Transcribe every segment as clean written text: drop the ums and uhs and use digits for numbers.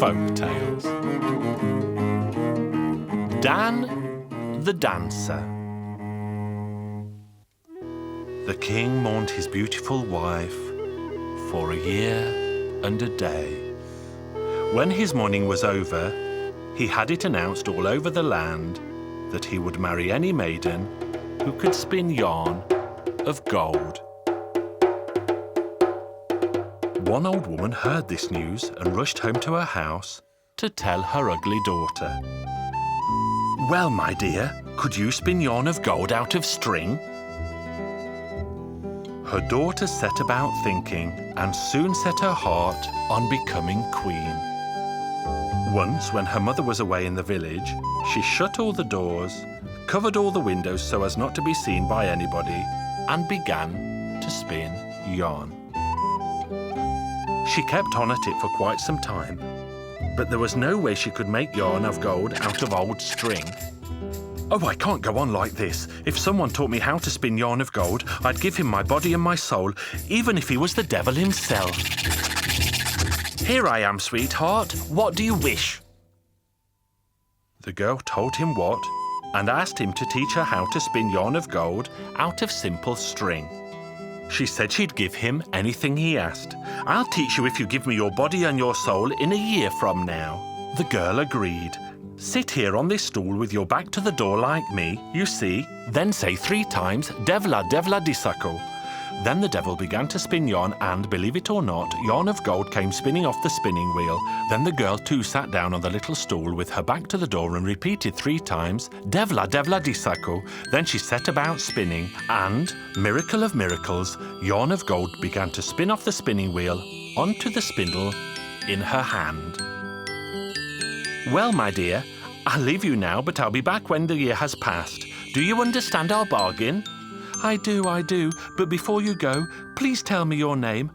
Folk Tales. Dan the Dancer. The king mourned his beautiful wife for a year and a day. When his mourning was over, he had it announced all over the land that he would marry any maiden who could spin yarn of gold. One old woman heard this news and rushed home to her house to tell her ugly daughter. "Well, my dear, could you spin yarn of gold out of string?" Her daughter set about thinking and soon set her heart on becoming queen. Once, when her mother was away in the village, she shut all the doors, covered all the windows so as not to be seen by anybody, and began to spin yarn. She kept on at it for quite some time, but there was no way she could make yarn of gold out of old string. "Oh, I can't go on like this. If someone taught me how to spin yarn of gold, I'd give him my body and my soul, even if he was the devil himself." "Here I am, sweetheart. What do you wish?" The girl told him what, and asked him to teach her how to spin yarn of gold out of simple string. She said she'd give him anything he asked. "I'll teach you if you give me your body and your soul in a year from now." The girl agreed. "Sit here on this stool with your back to the door like me, you see. Then say 3 times, Devla, Devla disako." Then the devil began to spin yarn and, believe it or not, yarn of gold came spinning off the spinning wheel. Then the girl too sat down on the little stool with her back to the door and repeated 3 times, Devla, Devla disako. Then she set about spinning and, miracle of miracles, yarn of gold began to spin off the spinning wheel onto the spindle in her hand. "Well, my dear, I'll leave you now, but I'll be back when the year has passed. Do you understand our bargain?" I do, but before you go, please tell me your name."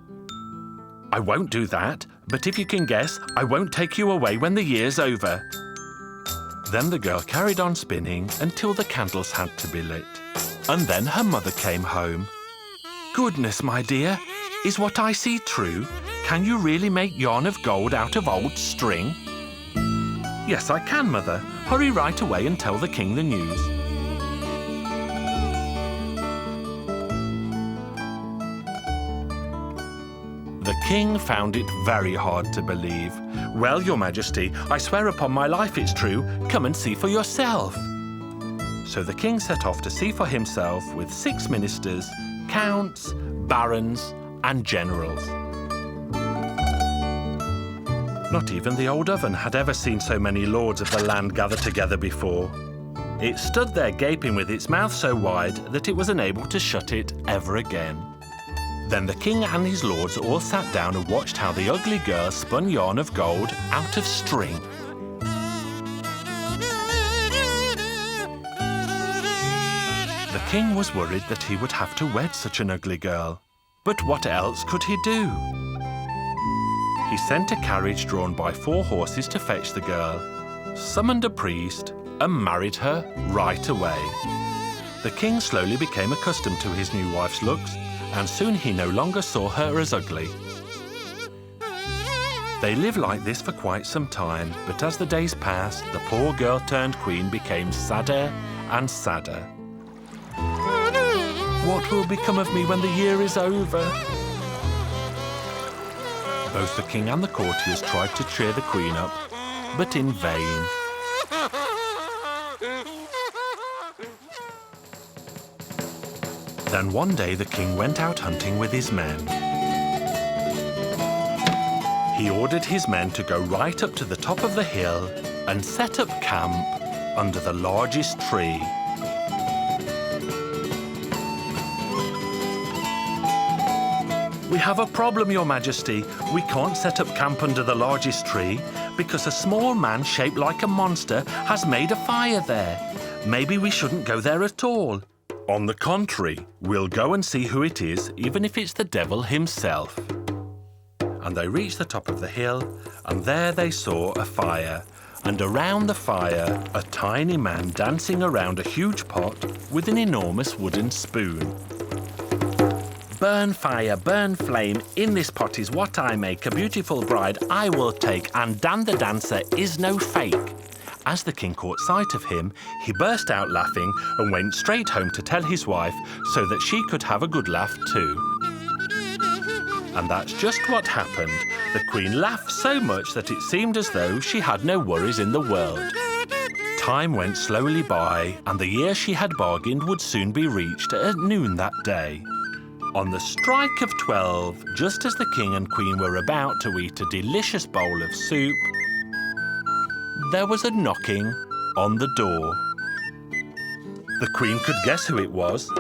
"I won't do that, but if you can guess, I won't take you away when the year's over." Then the girl carried on spinning until the candles had to be lit. And then her mother came home. "Goodness, my dear, is what I see true? Can you really make yarn of gold out of old string?" "Yes, I can, Mother. Hurry right away and tell the king the news." The king found it very hard to believe. "Well, your majesty, I swear upon my life it's true. Come and see for yourself." So the king set off to see for himself with 6 ministers, counts, barons, and generals. Not even the old oven had ever seen so many lords of the land gather together before. It stood there gaping with its mouth so wide that it was unable to shut it ever again. Then the king and his lords all sat down and watched how the ugly girl spun yarn of gold out of string. The king was worried that he would have to wed such an ugly girl. But what else could he do? He sent a carriage drawn by 4 horses to fetch the girl, summoned a priest, and married her right away. The king slowly became accustomed to his new wife's looks, and soon he no longer saw her as ugly. They lived like this for quite some time, but as the days passed, the poor girl turned queen became sadder and sadder. "What will become of me when the year is over?" Both the king and the courtiers tried to cheer the queen up, but in vain. Then one day the king went out hunting with his men. He ordered his men to go right up to the top of the hill and set up camp under the largest tree. "We have a problem, your majesty. We can't set up camp under the largest tree because a small man shaped like a monster has made a fire there. Maybe we shouldn't go there at all." "On the contrary, we'll go and see who it is, even if it's the devil himself." And they reached the top of the hill, and there they saw a fire, and around the fire, a tiny man dancing around a huge pot with an enormous wooden spoon. Burn fire, burn flame, in this pot is what I make, a beautiful bride I will take, and Dan the dancer is no fake. As the king caught sight of him, he burst out laughing and went straight home to tell his wife so that she could have a good laugh too. And that's just what happened. The queen laughed so much that it seemed as though she had no worries in the world. Time went slowly by, and the year she had bargained would soon be reached at noon that day. On the strike of 12, just as the king and queen were about to eat a delicious bowl of soup, there was a knocking on the door. The queen could guess who it was.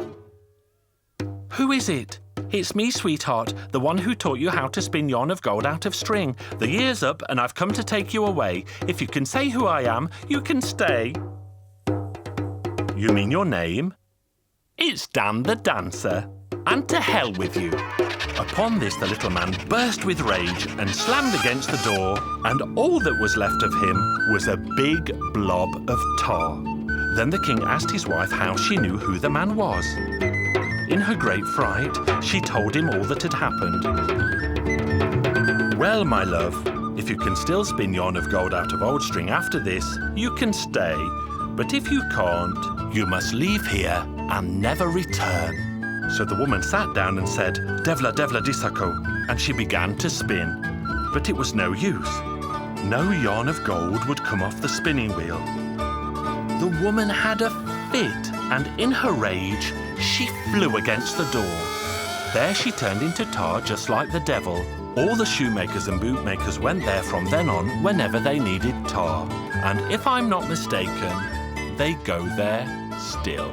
"Who is it?" "It's me, sweetheart, the one who taught you how to spin yarn of gold out of string. The year's up and I've come to take you away. If you can say who I am, you can stay." "You mean your name?" "It's Dan the dancer. And to hell with you." Upon this, the little man burst with rage and slammed against the door, and all that was left of him was a big blob of tar. Then the king asked his wife how she knew who the man was. In her great fright, she told him all that had happened. "Well, my love, if you can still spin yarn of gold out of old string after this, you can stay. But if you can't, you must leave here and never return." So the woman sat down and said, "Devla, devla disako," and she began to spin. But it was no use. No yarn of gold would come off the spinning wheel. The woman had a fit, and in her rage, she flew against the door. There she turned into tar just like the devil. All the shoemakers and bootmakers went there from then on whenever they needed tar. And if I'm not mistaken, they go there still.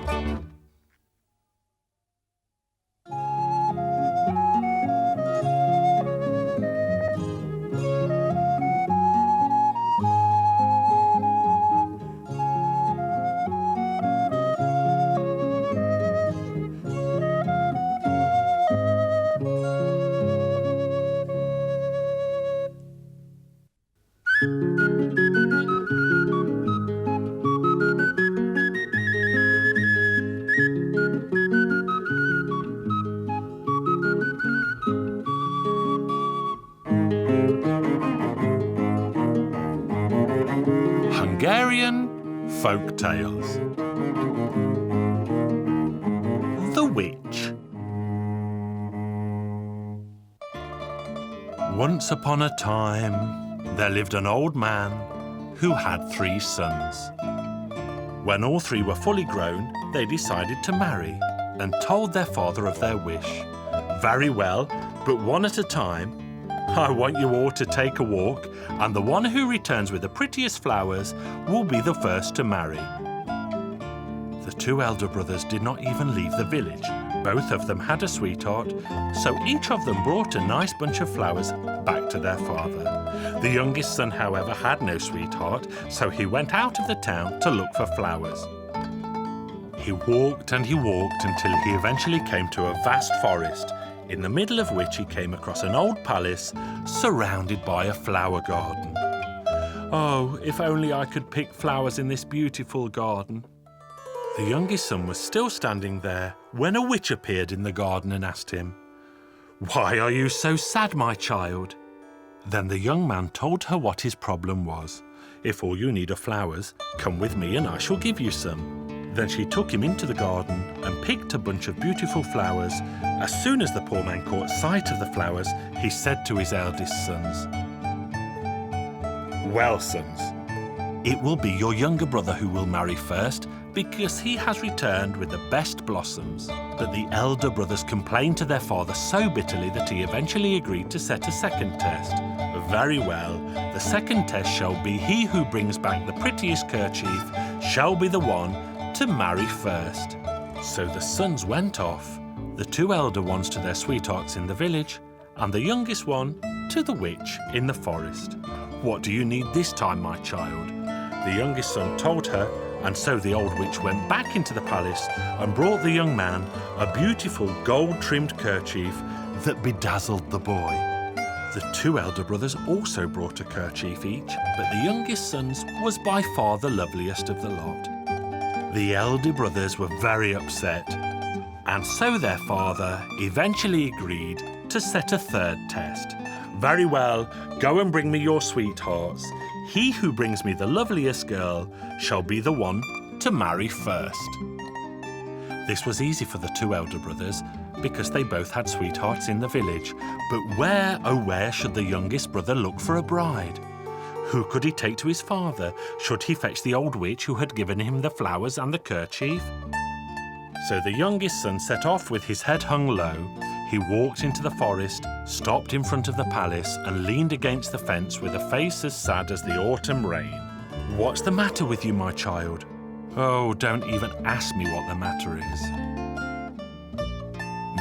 Hungarian Folk Tales. The Witch. Once upon a time, there lived an old man who had 3 sons. When all 3 were fully grown, they decided to marry and told their father of their wish. "Very well, but one at a time. I want you all to take a walk, and the one who returns with the prettiest flowers will be the first to marry." The 2 elder brothers did not even leave the village. Both of them had a sweetheart, so each of them brought a nice bunch of flowers back to their father. The youngest son, however, had no sweetheart, so he went out of the town to look for flowers. He walked and he walked until he eventually came to a vast forest, in the middle of which he came across an old palace surrounded by a flower garden. "Oh, if only I could pick flowers in this beautiful garden." The youngest son was still standing there when a witch appeared in the garden and asked him, "Why are you so sad, my child?" Then the young man told her what his problem was. "If all you need are flowers, come with me and I shall give you some." Then she took him into the garden and picked a bunch of beautiful flowers. As soon as the poor man caught sight of the flowers, he said to his eldest sons, "Well, sons, it will be your younger brother who will marry first, because he has returned with the best blossoms." But the elder brothers complained to their father so bitterly that he eventually agreed to set a second test. "Very well, the second test shall be he who brings back the prettiest kerchief shall be the one to marry first." So the sons went off, the 2 elder ones to their sweethearts in the village, and the youngest one to the witch in the forest. "What do you need this time, my child?" The youngest son told her, and so the old witch went back into the palace and brought the young man a beautiful gold-trimmed kerchief that bedazzled the boy. The 2 elder brothers also brought a kerchief each, but the youngest son's was by far the loveliest of the lot. The elder brothers were very upset, And so their father eventually agreed to set a third test. Very well, go and bring me your sweethearts. He who brings me the loveliest girl shall be the one to marry first. This was easy for the two elder brothers because they both had sweethearts in the village. But where, oh where, should the youngest brother look for a bride? Who could he take to his father? Should he fetch the old witch who had given him the flowers and the kerchief? So the youngest son set off with his head hung low. He walked into the forest, stopped in front of the palace, and leaned against the fence with a face as sad as the autumn rain. "What's the matter with you, my child?" "Oh, don't even ask me what the matter is.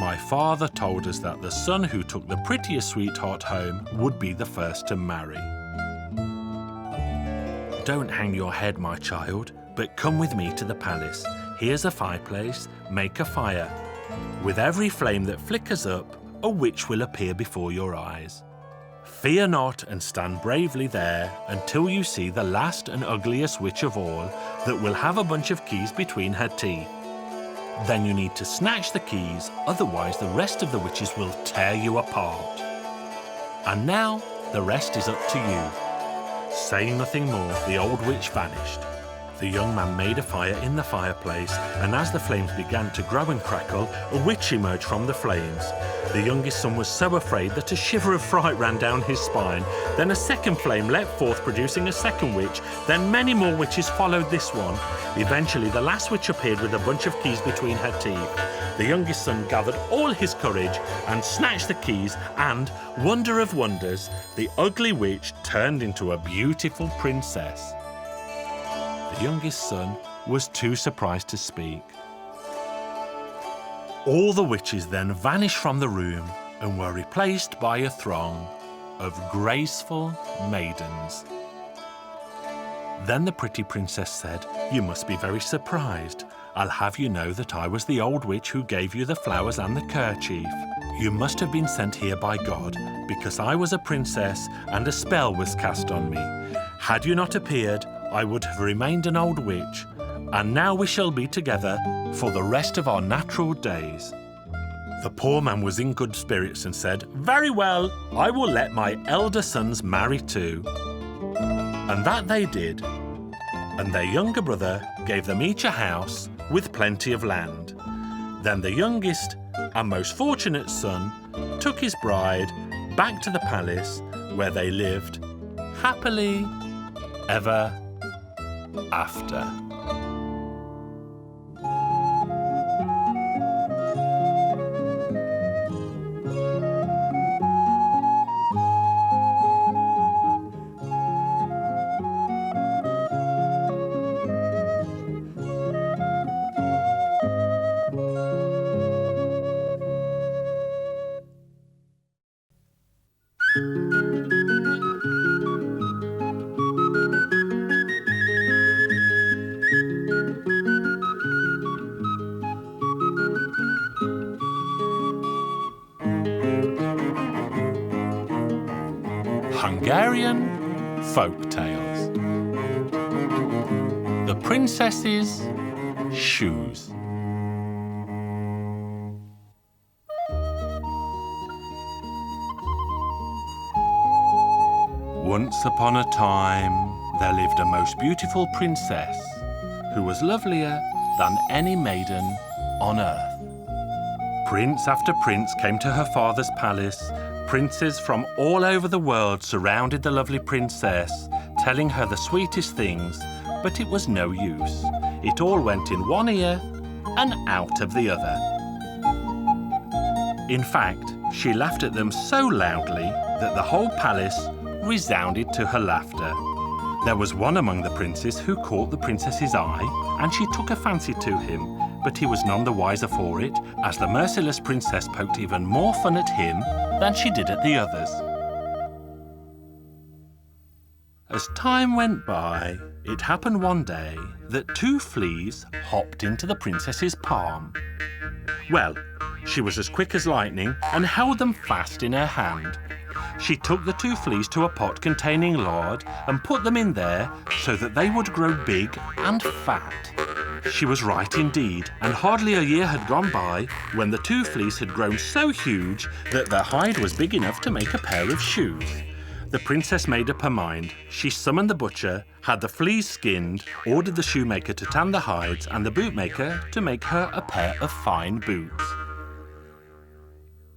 My father told us that the son who took the prettiest sweetheart home would be the first to marry." "Don't hang your head, my child, but come with me to the palace. Here's a fireplace, make a fire. With every flame that flickers up, a witch will appear before your eyes. Fear not and stand bravely there until you see the last and ugliest witch of all that will have a bunch of keys between her teeth. Then you need to snatch the keys, otherwise the rest of the witches will tear you apart. And now the rest is up to you." Saying nothing more, the old witch vanished. The young man made a fire in the fireplace, and as the flames began to grow and crackle, a witch emerged from the flames. The youngest son was so afraid that a shiver of fright ran down his spine. Then a second flame leapt forth, producing a second witch. Then many more witches followed this one. Eventually, the last witch appeared with a bunch of keys between her teeth. The youngest son gathered all his courage and snatched the keys, and, wonder of wonders, the ugly witch turned into a beautiful princess. The youngest son was too surprised to speak. All the witches then vanished from the room and were replaced by a throng of graceful maidens. Then the pretty princess said, "You must be very surprised. I'll have you know that I was the old witch who gave you the flowers and the kerchief. You must have been sent here by God, because I was a princess and a spell was cast on me. Had you not appeared, I would have remained an old witch, and now we shall be together for the rest of our natural days." The poor man was in good spirits and said, "Very well, I will let my elder sons marry too." And that they did, and their younger brother gave them each a house with plenty of land. Then the youngest and most fortunate son took his bride back to the palace, where they lived happily ever after. Hungarian Folk Tales. The Princess's Shoes. Once upon a time, there lived a most beautiful princess who was lovelier than any maiden on earth. Prince after prince came to her father's palace. Princes from all over the world surrounded the lovely princess, telling her the sweetest things, but it was no use. It all went in one ear and out of the other. In fact, she laughed at them so loudly that the whole palace resounded to her laughter. There was one among the princes who caught the princess's eye, and she took a fancy to him, but he was none the wiser for it, as the merciless princess poked even more fun at him than she did at the others. As time went by, it happened one day that two fleas hopped into the princess's palm. Well, she was as quick as lightning and held them fast in her hand. She took the two fleas to a pot containing lard and put them in there so that they would grow big and fat. She was right indeed, and hardly a year had gone by when the two fleas had grown so huge that their hide was big enough to make a pair of shoes. The princess made up her mind. She summoned the butcher, had the fleas skinned, ordered the shoemaker to tan the hides and the bootmaker to make her a pair of fine boots.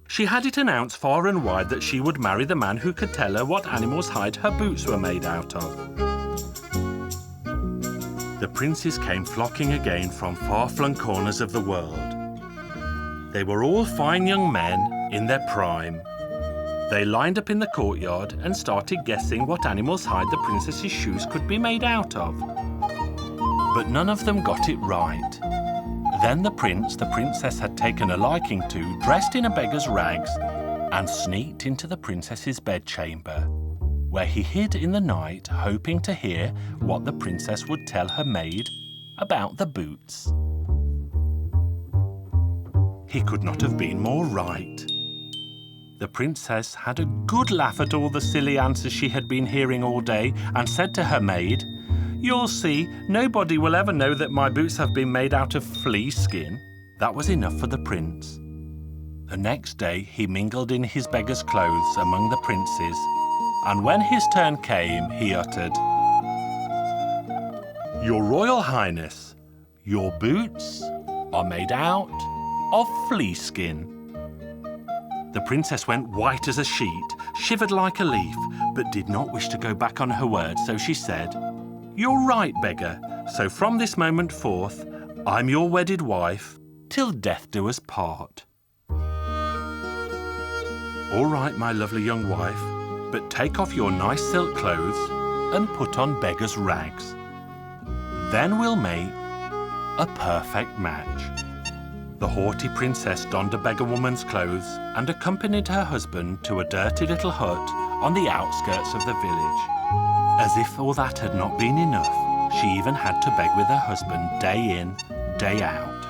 She had it announced far and wide that she would marry the man who could tell her what animal's hide her boots were made out of. The princes came flocking again from far-flung corners of the world. They were all fine young men in their prime. They lined up in the courtyard and started guessing what animal's hide the princess's shoes could be made out of. But none of them got it right. Then the princess had taken a liking to, dressed in a beggar's rags, and sneaked into the princess's bedchamber, where he hid in the night, hoping to hear what the princess would tell her maid about the boots. He could not have been more right. The princess had a good laugh at all the silly answers she had been hearing all day and said to her maid, "You'll see, nobody will ever know that my boots have been made out of flea skin." That was enough for the prince. The next day he mingled in his beggar's clothes among the princes, and when his turn came, he uttered, "Your Royal Highness, your boots are made out of flea skin." The princess went white as a sheet, shivered like a leaf, but did not wish to go back on her word, so she said, "You're right, beggar, so from this moment forth, I'm your wedded wife, till death do us part." "All right, my lovely young wife, but take off your nice silk clothes and put on beggar's rags. Then we'll make a perfect match." The haughty princess donned a beggar woman's clothes and accompanied her husband to a dirty little hut on the outskirts of the village. As if all that had not been enough, she even had to beg with her husband day in, day out.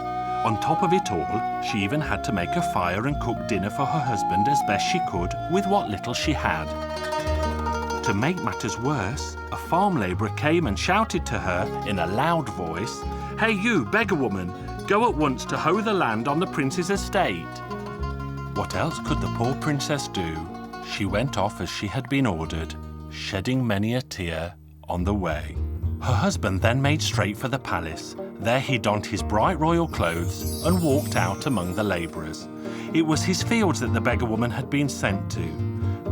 On top of it all, she even had to make a fire and cook dinner for her husband as best she could with what little she had. To make matters worse, a farm labourer came and shouted to her in a loud voice, "Hey you, beggar woman, go at once to hoe the land on the prince's estate." What else could the poor princess do? She went off as she had been ordered, shedding many a tear on the way. Her husband then made straight for the palace. There he donned his bright royal clothes and walked out among the labourers. It was his fields that the beggar woman had been sent to.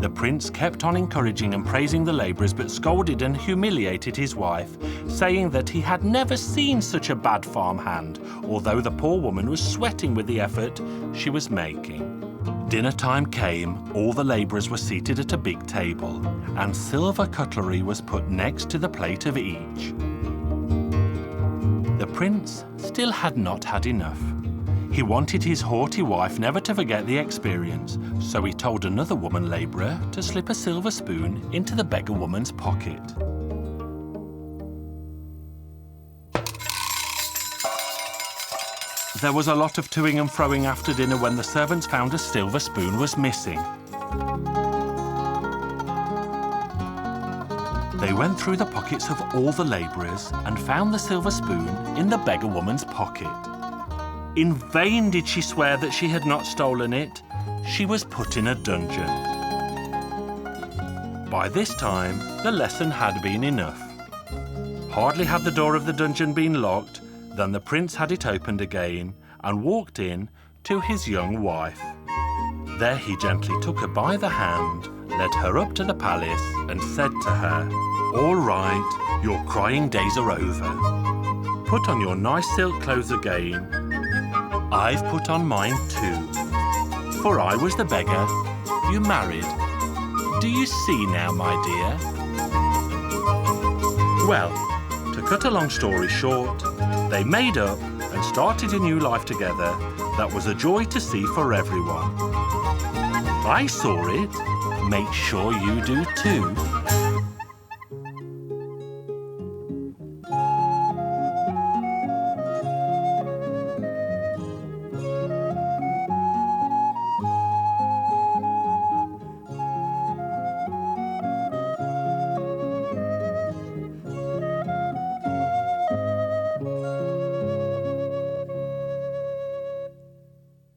The prince kept on encouraging and praising the labourers, but scolded and humiliated his wife, saying that he had never seen such a bad farmhand, although the poor woman was sweating with the effort she was making. Dinner time came, all the labourers were seated at a big table, and silver cutlery was put next to the plate of each. The prince still had not had enough. He wanted his haughty wife never to forget the experience, so he told another woman labourer to slip a silver spoon into the beggar woman's pocket. There was a lot of toing and froing after dinner when the servants found a silver spoon was missing. They went through the pockets of all the labourers and found the silver spoon in the beggar woman's pocket. In vain did she swear that she had not stolen it. She was put in a dungeon. By this time, the lesson had been enough. Hardly had the door of the dungeon been locked than the prince had it opened again and walked in to his young wife. There he gently took her by the hand, led her up to the palace and said to her, "All right, your crying days are over. Put on your nice silk clothes again. I've put on mine too, for I was the beggar you married. Do you see now, my dear?" Well, to cut a long story short, they made up and started a new life together that was a joy to see for everyone. I saw it. Make sure you do too.